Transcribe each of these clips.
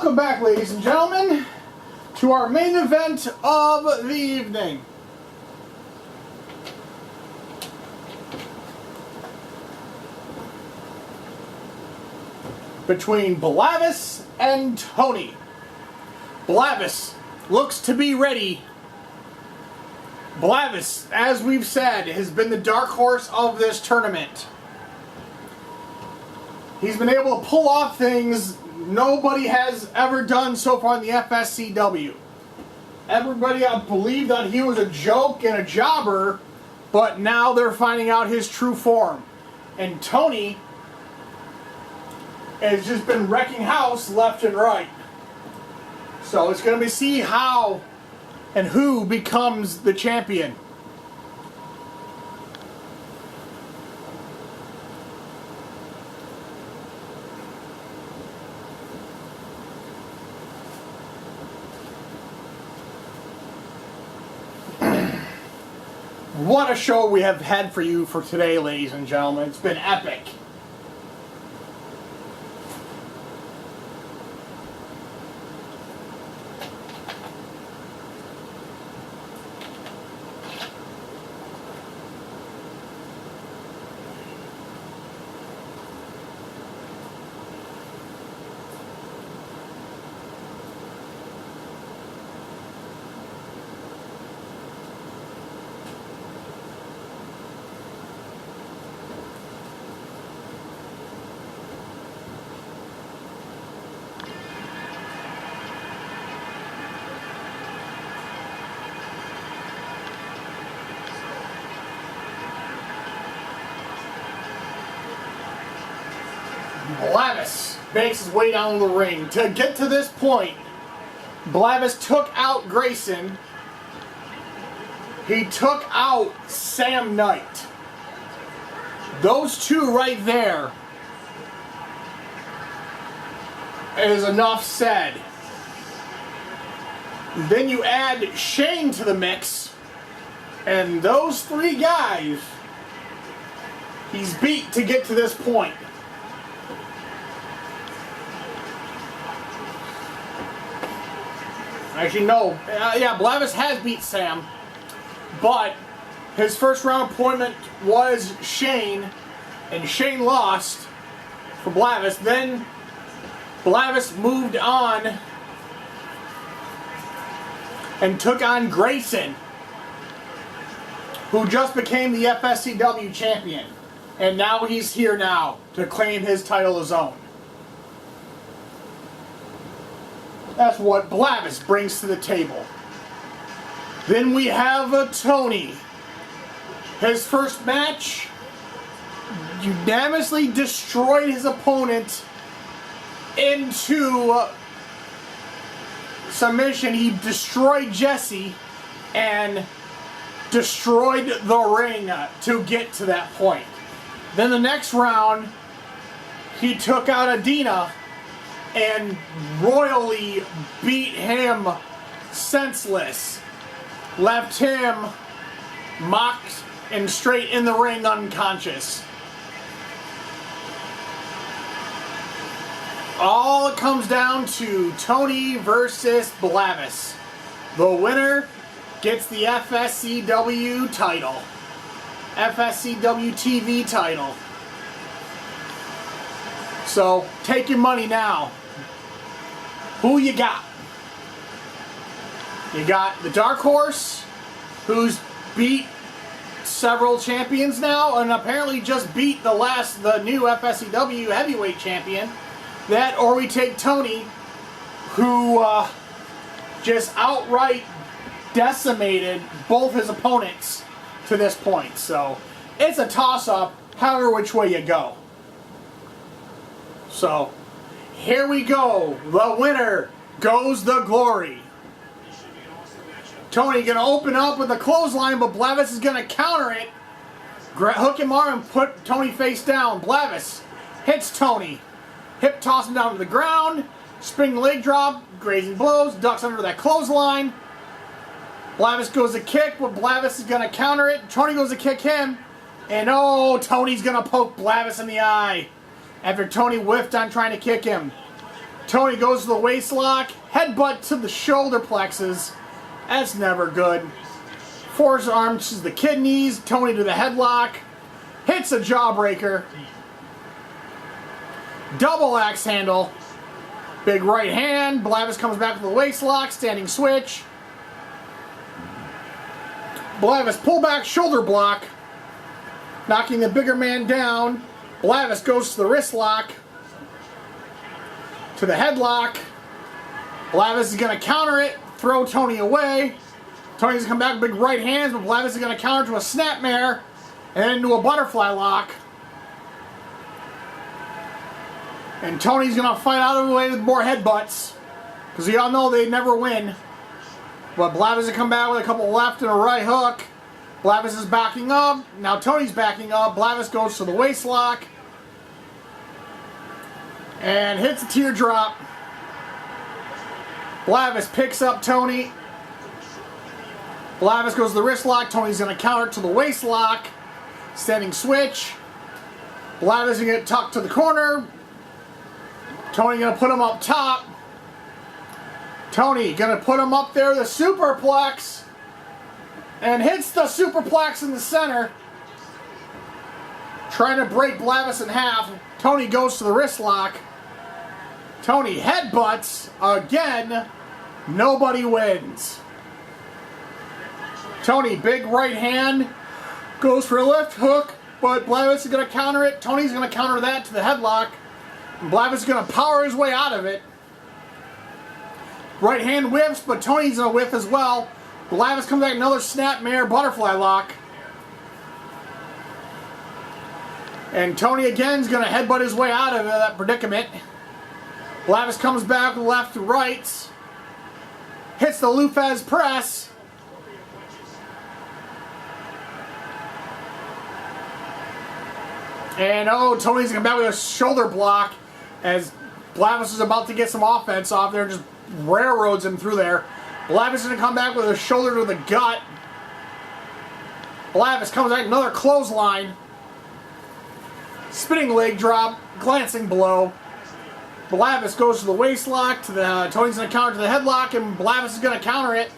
Welcome back, ladies and gentlemen, to our main event of the evening. Between Blavis and Tony. Blavis looks to be ready. Blavis, as we've said, has been the dark horse of this tournament. He's been able to pull off things nobody has ever done so far in the FSCW. Everybody believed that he was a joke and a jobber, but now they're finding out his true form. And Tony has just been wrecking house left and right. So it's going to be see how and who becomes the champion. What a show we have had for you for today, ladies and gentlemen. It's been epic. Blavis makes his way down the ring. To get to this point, Blavis took out Grayson. He took out Sam Knight. Those two right there is enough said. Then you add Shane to the mix, and those three guys he's beat to get to this point. Actually, no. Yeah, Blavis has beat Sam, but his first round opponent was Shane, and Shane lost for Blavis. Then Blavis moved on and took on Grayson, who just became the FSCW champion, and now he's here now to claim his title as own. That's what Blavis brings to the table. Then we have a Tony. His first match unanimously destroyed his opponent into submission. He destroyed Jesse and destroyed the ring to get to that point. Then the next round, he took out Adina and royally beat him senseless. Left him mocked and straight in the ring unconscious. All it comes down to Tony versus Blavis. The winner gets the FSCW title. FSCW TV title. So, take your money now. Who you got? You got the Dark Horse, who's beat several champions now, and apparently just beat the new FSCW heavyweight champion. That, or we take Tony, who just outright decimated both his opponents to this point. So, it's a toss-up, however which way you go. So, here we go. The winner goes the glory. Tony going to open up with a clothesline, but Blavis is going to counter it. Hook him arm and put Tony face down. Blavis hits Tony. Hip toss him down to the ground. Spinning leg drop. Grazing blows. Ducks under that clothesline. Blavis goes to kick, but Blavis is going to counter it. Tony goes to kick him. And oh, Tony's going to poke Blavis in the eye after Tony whiffed on trying to kick him. Tony goes to the waist lock, headbutt to the shoulder plexus. That's never good. Forearms to the kidneys, Tony to the headlock, hits a jawbreaker. Double axe handle. Big right hand. Blavis comes back with the waist lock, standing switch. Blavis pull back shoulder block, knocking the bigger man down. Blavis goes to the wrist lock, to the headlock. Blavis is going to counter it, throw Tony away. Tony's going to come back with big right hands, but Blavis is going to counter to a snapmare and then into a butterfly lock. And Tony's going to fight out of the way with more headbutts, because we all know they never win. But Blavis will come back with a couple left and a right hook. Blavis is backing up. Now Tony's backing up. Blavis goes to the waist lock and hits a teardrop. Blavis picks up Tony. Blavis goes to the wrist lock. Tony's going to counter to the waist lock. Standing switch. Blavis is going to get tucked to the corner. Tony going to put him up top. Tony going to put him up there, the superplex. And hits the superplex in the center. Trying to break Blavis in half. Tony goes to the wrist lock. Tony headbutts again. Nobody wins. Tony, big right hand, goes for a left hook, but Blavis is going to counter it. Tony's going to counter that to the headlock. And Blavis is going to power his way out of it. Right hand whiffs, but Tony's going to whiff as well. Blavis comes back, another snapmare butterfly lock. And Tony again is going to headbutt his way out of that predicament. Blavis comes back left to right. Hits the Lufez press. And oh, Tony's going to come back with a shoulder block as Blavis is about to get some offense off there and just railroads him through there. Blavis is going to come back with a shoulder to the gut. Blavis comes back, another clothesline. Spinning leg drop, glancing blow. Blavis goes to the waist lock, to the Tony's going to counter to the headlock, and Blavis is going to counter it.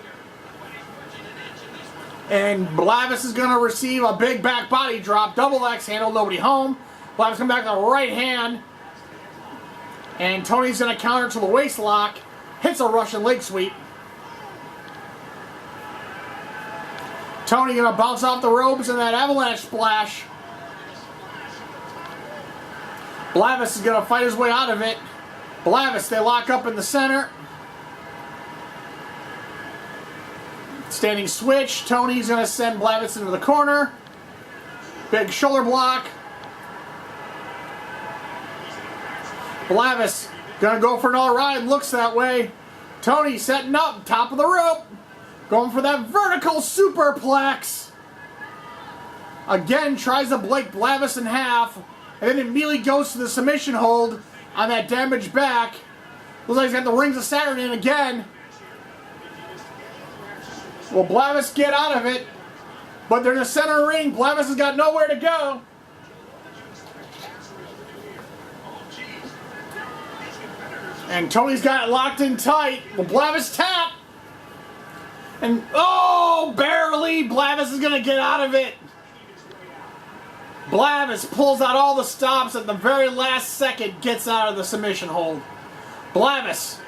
And Blavis is going to receive a big back body drop, double axe handle, nobody home. Blavis comes back to the right hand. And Tony's going to counter to the waist lock, hits a Russian leg sweep. Tony going to bounce off the ropes in that avalanche splash. Blavis is going to fight his way out of it. Blavis, they lock up in the center. Standing switch. Tony's going to send Blavis into the corner. Big shoulder block. Blavis going to go for another ride. Looks that way. Tony setting up. Top of the rope. Going for that vertical superplex. Again, tries to break Blavis in half. And then immediately goes to the submission hold on that damaged back. Looks like he's got the rings of Saturn in again. Will Blavis get out of it? But they're in the center ring. Blavis has got nowhere to go. And Tony's got it locked in tight. Will Blavis tap? And, oh, barely. Blavis is going to get out of it. Blavis pulls out all the stops at the very last second, gets out of the submission hold. Blavis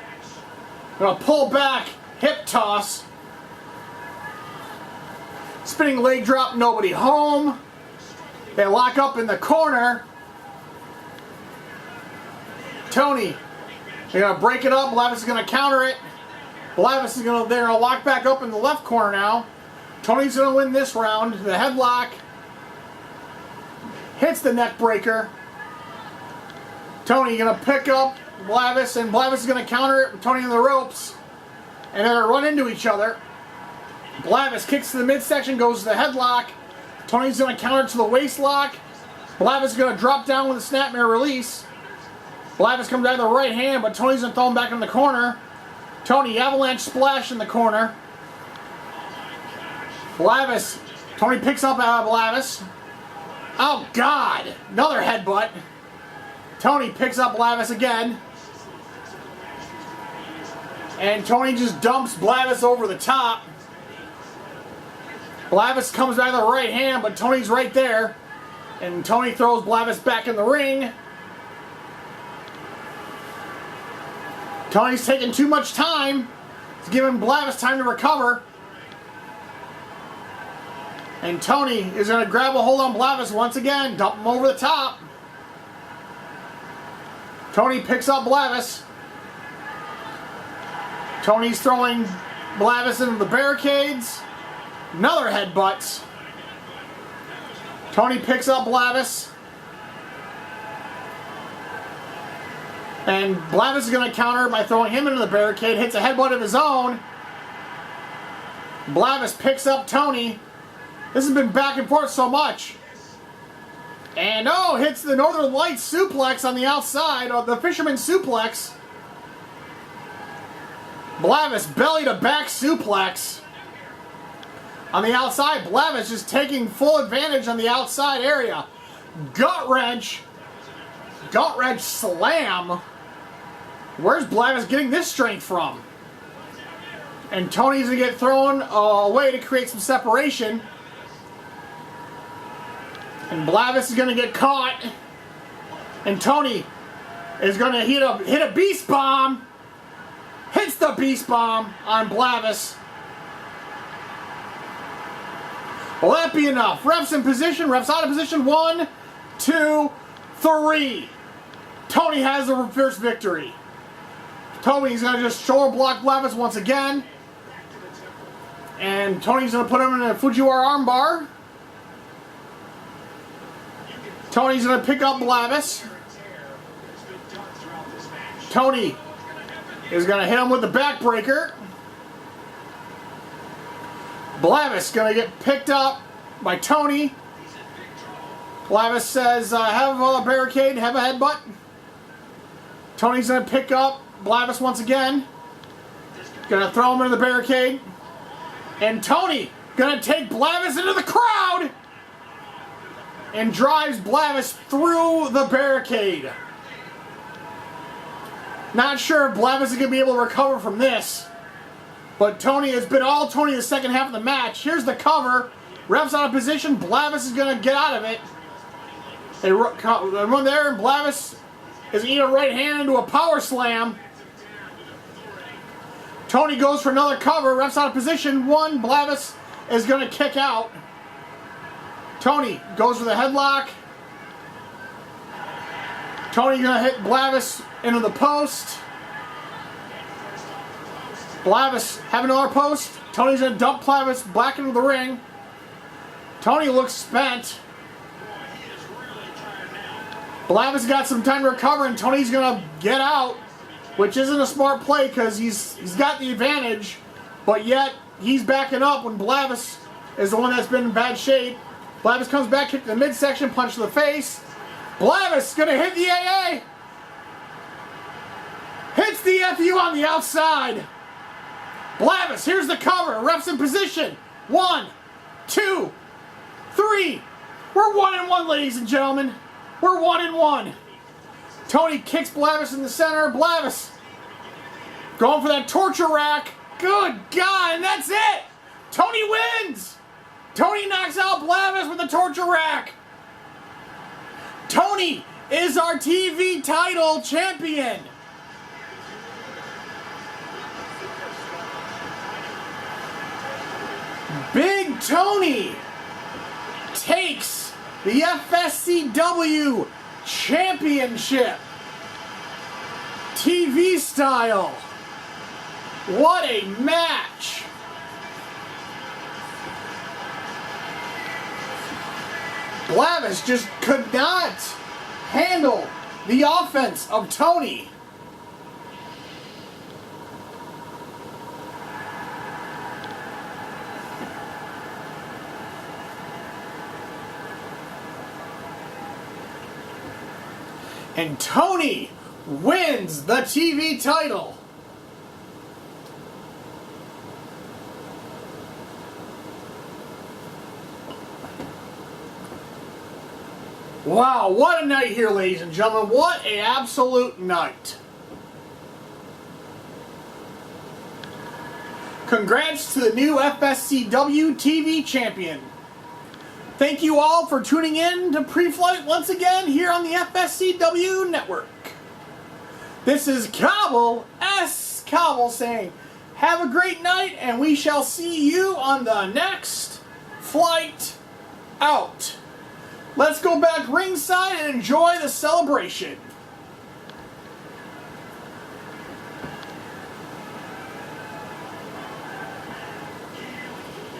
going to pull back, hip toss. Spinning leg drop, nobody home. They lock up in the corner. Tony, they're going to break it up. Blavis is going to counter it. Blavis is going to lock back up in the left corner now. Tony's going to win this round. The headlock. Hits the neck breaker. Tony going to pick up Blavis, and Blavis is going to counter it with Tony in the ropes. And they're going to run into each other. Blavis kicks to the midsection, goes to the headlock. Tony's going to counter to the waist lock. Blavis is going to drop down with a snapmare release. Blavis comes down to the right hand, but Tony's going to throw him back in the corner. Tony, avalanche splash in the corner. Blavis, Tony picks up Blavis. Oh, God! Another headbutt. Tony picks up Blavis again. And Tony just dumps Blavis over the top. Blavis comes back to the right hand, but Tony's right there. And Tony throws Blavis back in the ring. Tony's taking too much time. It's giving Blavis time to recover. And Tony is going to grab a hold on Blavis once again, dump him over the top. Tony picks up Blavis. Tony's throwing Blavis into the barricades. Another headbutts. Tony picks up Blavis. And Blavis is going to counter by throwing him into the barricade. Hits a headbutt of his own. Blavis picks up Tony. This has been back and forth so much. And oh, hits the Northern Lights suplex on the outside, or the Fisherman suplex. Blavis belly to back suplex. On the outside, Blavis just taking full advantage on the outside area. Gut wrench slam. Where's Blavis getting this strength from? And Tony's going to get thrown away to create some separation. And Blavis is going to get caught. And Tony is going to hit a beast bomb. Hits the beast bomb on Blavis. Will that be enough? Refs in position. Refs out of position. 1, 2, 3. Tony has the first victory. Tony's going to just shoulder block Blavis once again. And Tony's going to put him in a Fujiwara armbar. Tony's going to pick up Blavis. Tony is going to hit him with the backbreaker. Blavis going to get picked up by Tony. Blavis says, have a barricade, have a headbutt. Tony's going to pick up Blavis once again. Going to throw him into the barricade. And Tony going to take Blavis into the crowd. And drives Blavis through the barricade. Not sure if Blavis is going to be able to recover from this. But Tony has been all Tony the second half of the match. Here's the cover. Ref's out of position. Blavis is going to get out of it. They run there, and Blavis is eating a right hand into a power slam. Tony goes for another cover. Ref's out of position. 1. Blavis is going to kick out. Tony goes for the headlock. Tony's going to hit Blavis into the post. Blavis having another post. Tony's going to dump Blavis back into the ring. Tony looks spent. Blavis got some time to recover, and Tony's going to get out, which isn't a smart play because he's got the advantage, but yet he's backing up when Blavis is the one that's been in bad shape. Blavis comes back, kick to the midsection, punch to the face. Blavis going to hit the AA. Hits the FU on the outside. Blavis, here's the cover. Ref's in position. 1, 2, 3. We're 1-1, ladies and gentlemen. We're 1-1. Tony kicks Blavis in the center. Blavis going for that torture rack. Good God, and that's it. Tony wins. Tony knocks out Blavis with the torture rack. Tony is our TV title champion. Big Tony takes the FSCW Championship. TV style. What a match. Blavis just could not handle the offense of Tony. And Tony wins the TV title. Wow, what a night here, ladies and gentlemen. What an absolute night. Congrats to the new FSCW TV champion. Thank you all for tuning in to Preflight once again here on the FSCW network. This is Cobble saying, have a great night, and we shall see you on the next flight out. Let's go back ringside and enjoy the celebration.